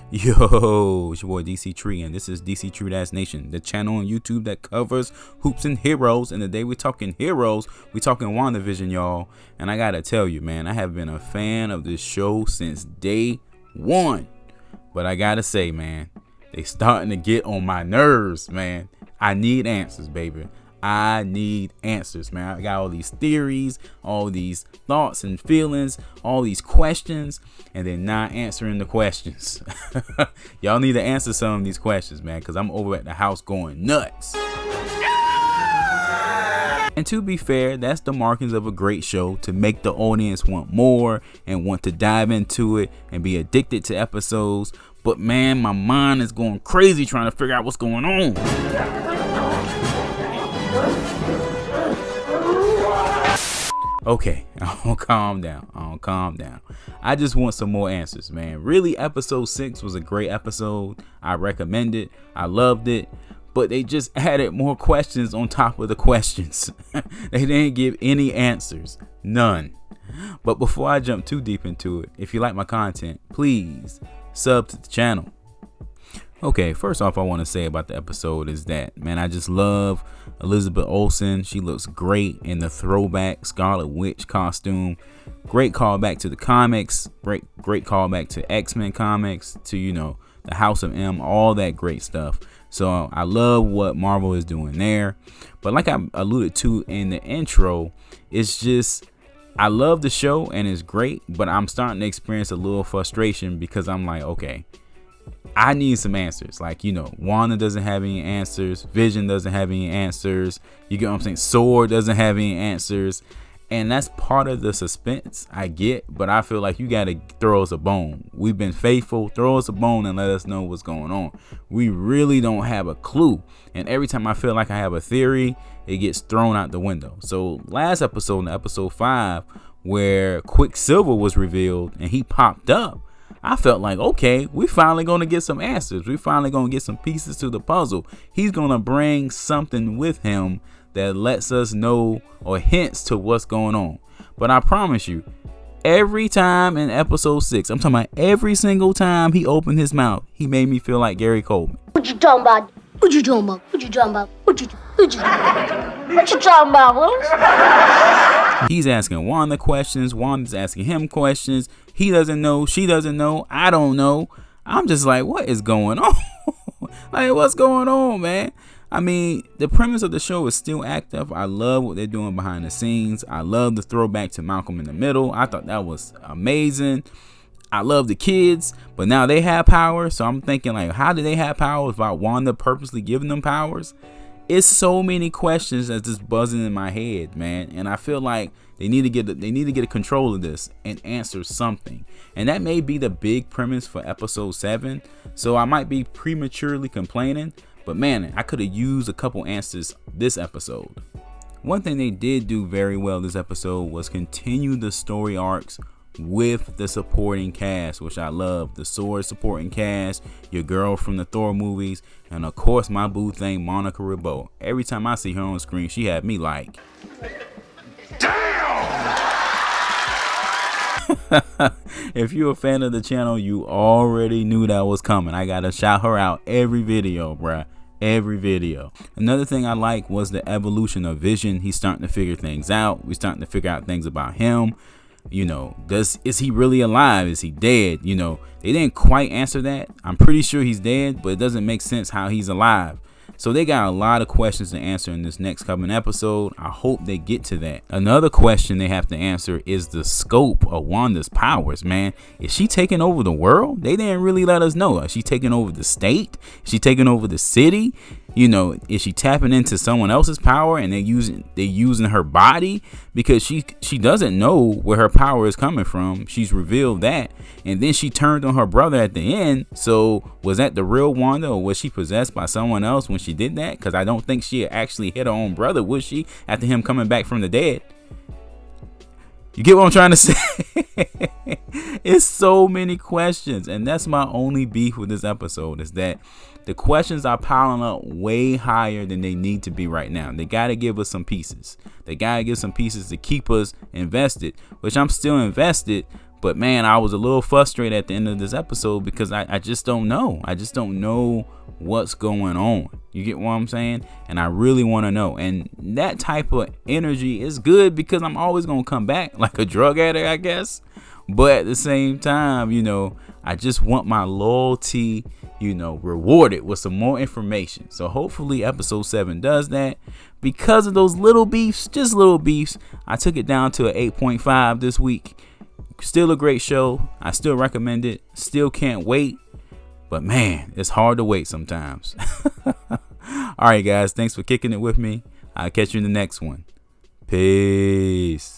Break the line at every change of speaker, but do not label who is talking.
Yo, it's your boy Dctree, and this is Dctree-Nation, the channel on YouTube that covers hoops and heroes. And today we're talking heroes, we're talking WandaVision, y'all. And I gotta tell you, man, I have been a fan of this show since day one. But I gotta say, man, they starting to get on my nerves, man. I need answers, baby. I need answers, man. I got all these theories, all these thoughts and feelings, all these questions, and they're not answering the questions. Y'all need to answer some of these questions, man, because I'm over at the house going nuts. And to be fair, that's the markings of a great show, to make the audience want more and want to dive into it and be addicted to episodes. But man, my mind is going crazy trying to figure out what's going on. Okay, I'll calm down. I just want some more answers, man. Really, episode 6 was a great episode. I recommend it. I loved it. But they just added more questions on top of the questions. They didn't give any answers. None. But before I jump too deep into it, if you like my content, please sub to the channel. Okay, first off, I want to say about the episode is that, man, I just love Elizabeth Olsen. She looks great in the throwback Scarlet Witch costume. Great callback to the comics. Great callback to X-Men comics, to, you know, the House of M, all that great stuff. So I love what Marvel is doing there. But like I alluded to in the intro, it's just, I love the show and it's great, but I'm starting to experience a little frustration because I'm like, okay, I need some answers. Like, you know, Wanda doesn't have any answers. Vision doesn't have any answers. You get what I'm saying? Sword doesn't have any answers. And that's part of the suspense I get. But I feel like you got to throw us a bone. We've been faithful. Throw us a bone and let us know what's going on. We really don't have a clue. And every time I feel like I have a theory, it gets thrown out the window. So last episode, in episode 5, where Quicksilver was revealed and he popped up, I felt like, okay, we finally going to get some answers. We finally going to get some pieces to the puzzle. He's going to bring something with him that lets us know or hints to what's going on. But I promise you, every time in episode 6, I'm talking about every single time he opened his mouth, he made me feel like Gary Coleman.
What you talking about? What you talking about? What you talking about? What you talking about, Willis?
He's asking Wanda questions. Wanda's asking him questions. He doesn't know. She doesn't know. I don't know. I'm just like, what is going on? Like, what's going on, man? I mean, the premise of the show is still active. I love what they're doing behind the scenes. I love the throwback to Malcolm in the Middle. I thought that was amazing. I love the kids, but now they have powers. So I'm thinking, like, how do they have powers without Wanda purposely giving them powers? It's so many questions that's just buzzing in my head, man. And I feel like they need to get a control of this and answer something. And that may be the big premise for episode 7. So I might be prematurely complaining, but man, I could have used a couple answers this episode. One thing they did do very well this episode was continue the story arcs with the supporting cast, which I love. The Sword supporting cast, your girl from the Thor movies, and of course my boo thing, Monica Rambeau. Every time I see her on screen, she had me like, damn. If you're a fan of the channel, you already knew that was coming. I gotta shout her out every video, bruh. Every video. Another thing I like was the evolution of Vision. He's starting to figure things out. We're starting to figure out things about him. You know, is he really alive? Is he dead? You know, they didn't quite answer that. I'm pretty sure he's dead, but it doesn't make sense how he's alive. So they got a lot of questions to answer in this next coming episode. I hope they get to that. Another question they have to answer is the scope of Wanda's powers, man. Is she taking over the world? They didn't really let us know. Is she taking over the state? Is she taking over the city? You know, is she tapping into someone else's power and they're using her body? Because she doesn't know where her power is coming from. She's revealed that. And then she turned on her brother at the end. So was that the real Wanda, or was she possessed by someone else when she did that? Because I don't think she actually hit her own brother, was she, after him coming back from the dead? You get what I'm trying to say? It's so many questions, and that's my only beef with this episode, is that the questions are piling up way higher than they need to be right now. They got to give us some pieces. They got to give some pieces to keep us invested, which I'm still invested, But man, I was a little frustrated at the end of this episode because I just don't know. I just don't know what's going on. You get what I'm saying? And I really want to know. And that type of energy is good because I'm always going to come back like a drug addict, I guess. But at the same time, I just want my loyalty, rewarded with some more information. So hopefully episode 7 does that. Because of those little beefs, just little beefs, I took it down to an 8.5 this week. Still a great show. I still recommend it. Still can't wait. But man, it's hard to wait sometimes. All right, guys. Thanks for kicking it with me. I'll catch you in the next one. Peace.